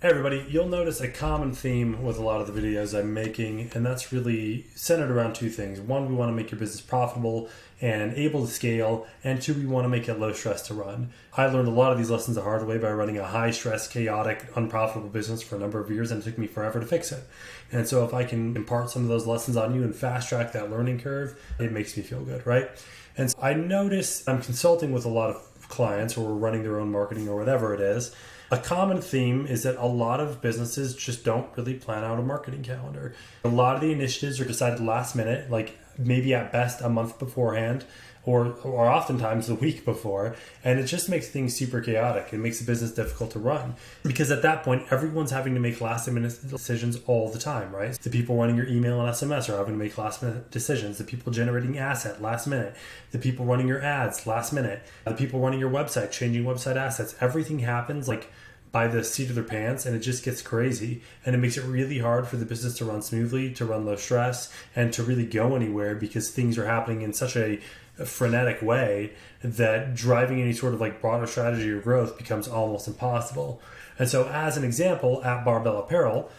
Hey everybody, you'll notice a common theme with a lot of the videos I'm making, and that's really centered around two things. One, we want to make your business profitable and able to scale, and two, we want to make it low stress to run. I learned a lot of these lessons the hard way by running a high stress, chaotic, unprofitable business for a number of years, and it took me forever to fix it. And so if I can impart some of those lessons on you and fast track that learning curve, it makes me feel good, right? And so I notice I'm consulting with a lot of clients who are running their own marketing or whatever it is. A common theme is that a lot of businesses just don't really plan out a marketing calendar. A lot of the initiatives are decided last minute, like maybe at best a month beforehand, or oftentimes the week before, and it just makes things super chaotic. It makes the business difficult to run because at that point, everyone's having to make last minute decisions all the time, right? The people running your email and SMS are having to make last minute decisions. The people generating asset, last minute. The people running your ads, last minute. The people running your website, changing website assets. Everything happens like by the seat of their pants, and it just gets crazy, and it makes it really hard for the business to run smoothly, to run low stress, and to really go anywhere because things are happening in such a frenetic way that driving any sort of like broader strategy or growth becomes almost impossible. And so as an example, at Barbell Apparel,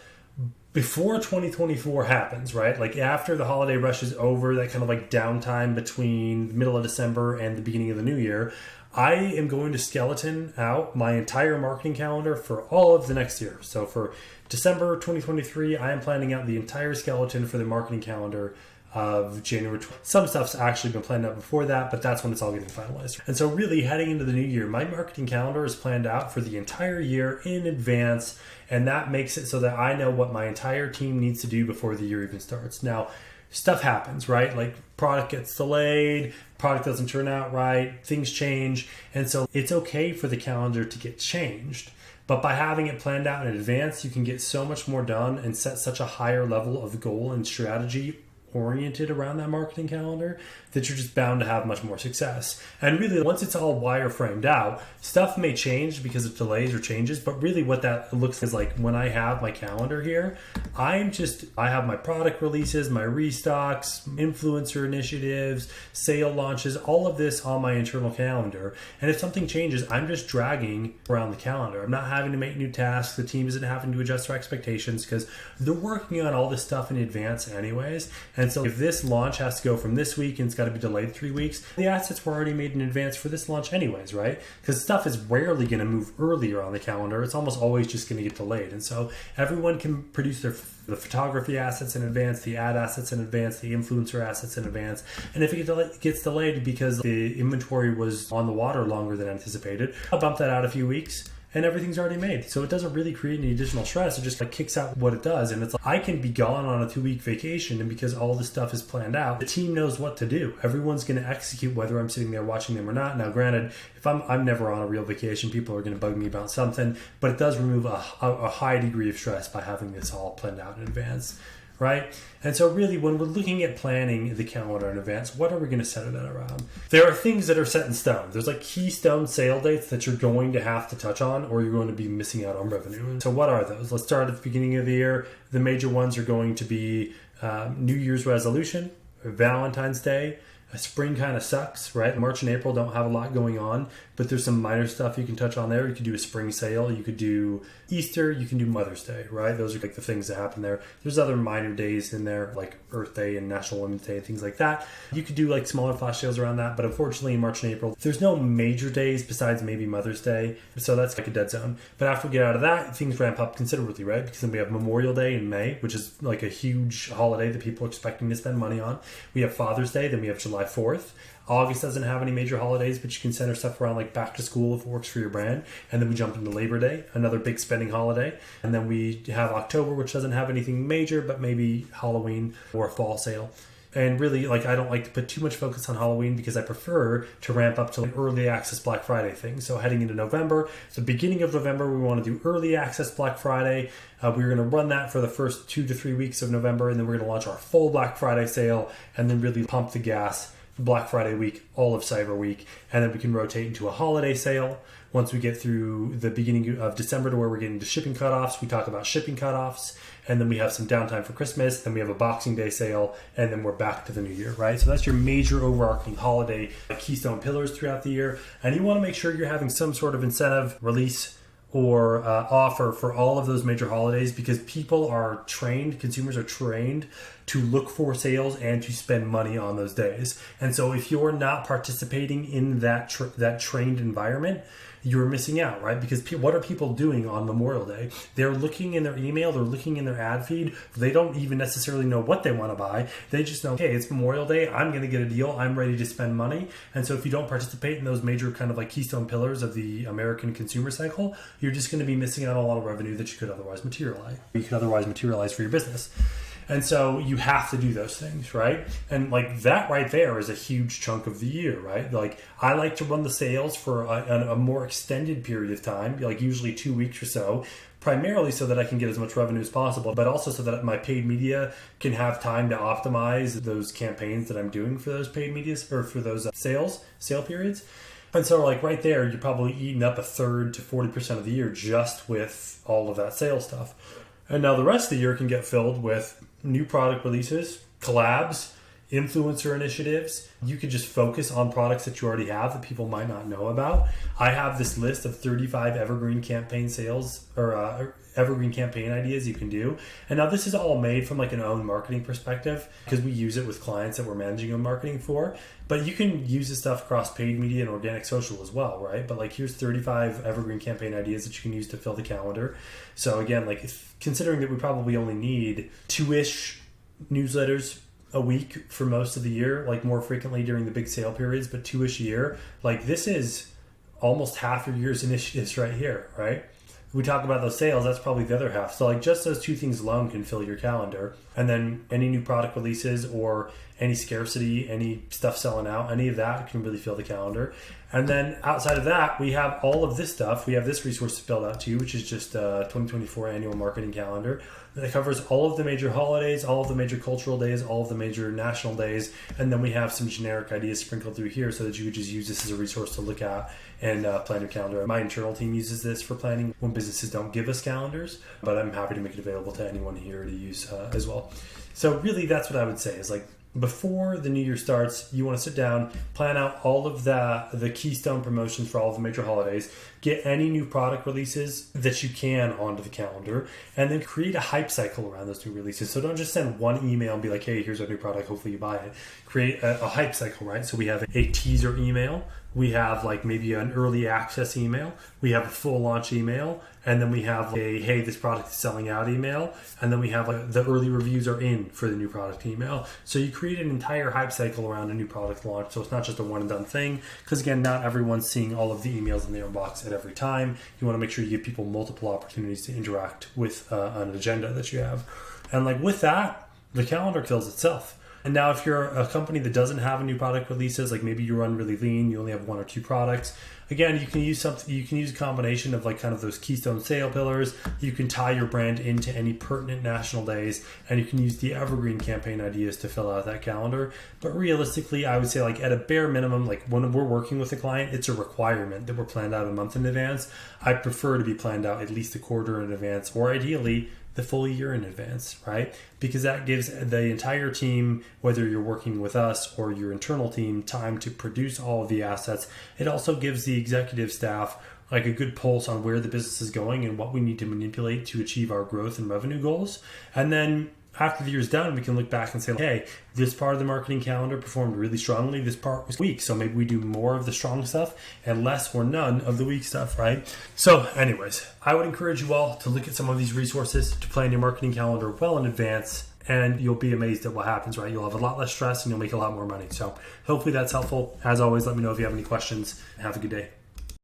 before 2024 happens, right? Like after the holiday rush is over, that kind of like downtime between the middle of December and the beginning of the new year, I am going to skeleton out my entire marketing calendar for all of the next year. So for December 2023, I am planning out the entire skeleton for the marketing calendar of January. Some stuff's actually been planned out before that, but that's when it's all getting finalized. And so really heading into the new year, my marketing calendar is planned out for the entire year in advance. And that makes it so that I know what my entire team needs to do before the year even starts. Now, stuff happens, right? Like product gets delayed, product doesn't turn out right, things change. And so it's okay for the calendar to get changed. But by having it planned out in advance, you can get so much more done and set such a higher level of goal and strategy oriented around that marketing calendar that you're just bound to have much more success. And really, once it's all wireframed out, stuff may change because of delays or changes, but really what that looks is like when I have my calendar here, I have my product releases, my restocks, influencer initiatives, sale launches, all of this on my internal calendar. And if something changes, I'm just dragging around the calendar. I'm not having to make new tasks. The team isn't having to adjust their expectations because they're working on all this stuff in advance anyways. And so if this launch has to go from this week and it's got to be delayed 3 weeks, the assets were already made in advance for this launch anyways, right? Because stuff is rarely going to move earlier on the calendar. It's almost always just going to get delayed. And so everyone can produce the photography assets in advance, the ad assets in advance, the influencer assets in advance. And if it gets delayed because the inventory was on the water longer than anticipated, I'll bump that out a few weeks. And everything's already made. So it doesn't really create any additional stress. It just like kicks out what it does. And it's like I can be gone on a 2-week vacation, and because all this stuff is planned out, the team knows what to do. Everyone's going to execute whether I'm sitting there watching them or not. Now, granted, if I'm never on a real vacation, people are going to bug me about something, but it does remove a high degree of stress by having this all planned out in advance. Right? And so really when we're looking at planning the calendar in advance, what are we going to center that around? There are things that are set in stone. There's like keystone sale dates that you're going to have to touch on or you're going to be missing out on revenue. So what are those? Let's start at the beginning of the year. The major ones are going to be New Year's resolution, Valentine's Day. Spring kind of sucks, right? March and April don't have a lot going on, but there's some minor stuff you can touch on there. You could do a spring sale. You could do Easter. You can do Mother's Day, right? Those are like the things that happen there. There's other minor days in there like Earth Day and National Women's Day, things like that. You could do like smaller flash sales around that, but unfortunately in March and April, there's no major days besides maybe Mother's Day. So that's like a dead zone. But after we get out of that, things ramp up considerably, right? Because then we have Memorial Day in May, which is like a huge holiday that people are expecting to spend money on. We have Father's Day, then we have July 4th. August doesn't have any major holidays, but you can center stuff around like back to school if it works for your brand. And then we jump into Labor Day, another big spending holiday. And then we have October, which doesn't have anything major, but maybe Halloween or a fall sale. And really, like, I don't like to put too much focus on Halloween because I prefer to ramp up to an early access Black Friday thing. So heading into November, so beginning of November, we want to do early access Black Friday. We're going to run that for the first 2 to 3 weeks of November, and then we're going to launch our full Black Friday sale and then really pump the gas Black Friday week, all of Cyber Week, and then we can rotate into a holiday sale. Once we get through the beginning of December to where we're getting to shipping cutoffs, we talk about shipping cutoffs, and then we have some downtime for Christmas, then we have a Boxing Day sale, and then we're back to the new year, right? So that's your major overarching holiday keystone pillars throughout the year, and you want to make sure you're having some sort of incentive, release, or offer for all of those major holidays, because consumers are trained to look for sales and to spend money on those days. And so if you're not participating in that trained environment, you're missing out, right? Because what are people doing on Memorial Day? They're looking in their email, they're looking in their ad feed. They don't even necessarily know what they want to buy. They just know, hey, it's Memorial Day, I'm going to get a deal, I'm ready to spend money. And so if you don't participate in those major kind of like keystone pillars of the American consumer cycle, you're just going to be missing out on a lot of revenue that you could otherwise materialize for your business. And so you have to do those things, right? And like that right there is a huge chunk of the year, right? Like I like to run the sales for a more extended period of time, like usually 2 weeks or so, primarily so that I can get as much revenue as possible, but also so that my paid media can have time to optimize those campaigns that I'm doing for those paid media or for those sale periods. And so like right there, you're probably eating up 1/3 to 40% of the year just with all of that sales stuff. And now the rest of the year can get filled with new product releases, collabs, influencer initiatives. You could just focus on products that you already have that people might not know about. I have this list of 35 evergreen campaign sales or evergreen campaign ideas you can do. And now this is all made from like an own marketing perspective because we use it with clients that we're managing own marketing for. But you can use this stuff across paid media and organic social as well, right? But like here's 35 evergreen campaign ideas that you can use to fill the calendar. So again, like considering that we probably only need 2-ish newsletters a week for most of the year, like more frequently during the big sale periods, but 2-ish a year, like this is almost half your year's initiatives right here, right? We talk about those sales, that's probably the other half. So like just those two things alone can fill your calendar. And then any new product releases or any scarcity, any stuff selling out, any of that can really fill the calendar. And then outside of that, we have all of this stuff. We have this resource spelled out to you, which is just a 2024 annual marketing calendar that covers all of the major holidays, all of the major cultural days, all of the major national days. And then we have some generic ideas sprinkled through here so that you could just use this as a resource to look at and plan your calendar. My internal team uses this for planning when businesses don't give us calendars, but I'm happy to make it available to anyone here to use as well. So really that's what I would say is like, before the new year starts, you want to sit down, plan out all of the keystone promotions for all of the major holidays, get any new product releases that you can onto the calendar, and then create a hype cycle around those new releases. So don't just send one email and be like, hey, here's our new product, hopefully you buy it. Create a hype cycle, right? So we have a teaser email, we have like maybe an early access email, we have a full launch email, and then we have a, hey, this product is selling out email, and then we have the early reviews are in for the new product email. So you create an entire hype cycle around a new product launch, so it's not just a one and done thing, because again, not everyone's seeing all of the emails in their inbox at every time. You want to make sure you give people multiple opportunities to interact with an agenda that you have. And like with that, the calendar fills itself. And now if you're a company that doesn't have a new product releases, like maybe you run really lean, you only have 1 or 2 products, again, you can use a combination of like kind of those keystone sale pillars. You can tie your brand into any pertinent national days, and you can use the evergreen campaign ideas to fill out that calendar. But realistically, I would say like at a bare minimum, like when we're working with a client, it's a requirement that we're planned out a month in advance. I prefer to be planned out at least a quarter in advance, or ideally the full year in advance, right? Because that gives the entire team, whether you're working with us or your internal team, time to produce all of the assets. It also gives the executive staff like a good pulse on where the business is going and what we need to manipulate to achieve our growth and revenue goals. And then after the year's done, we can look back and say, hey, this part of the marketing calendar performed really strongly. This part was weak. So maybe we do more of the strong stuff and less or none of the weak stuff, right? So anyways, I would encourage you all to look at some of these resources to plan your marketing calendar well in advance, and you'll be amazed at what happens, right? You'll have a lot less stress and you'll make a lot more money. So hopefully that's helpful. As always, let me know if you have any questions. Have a good day.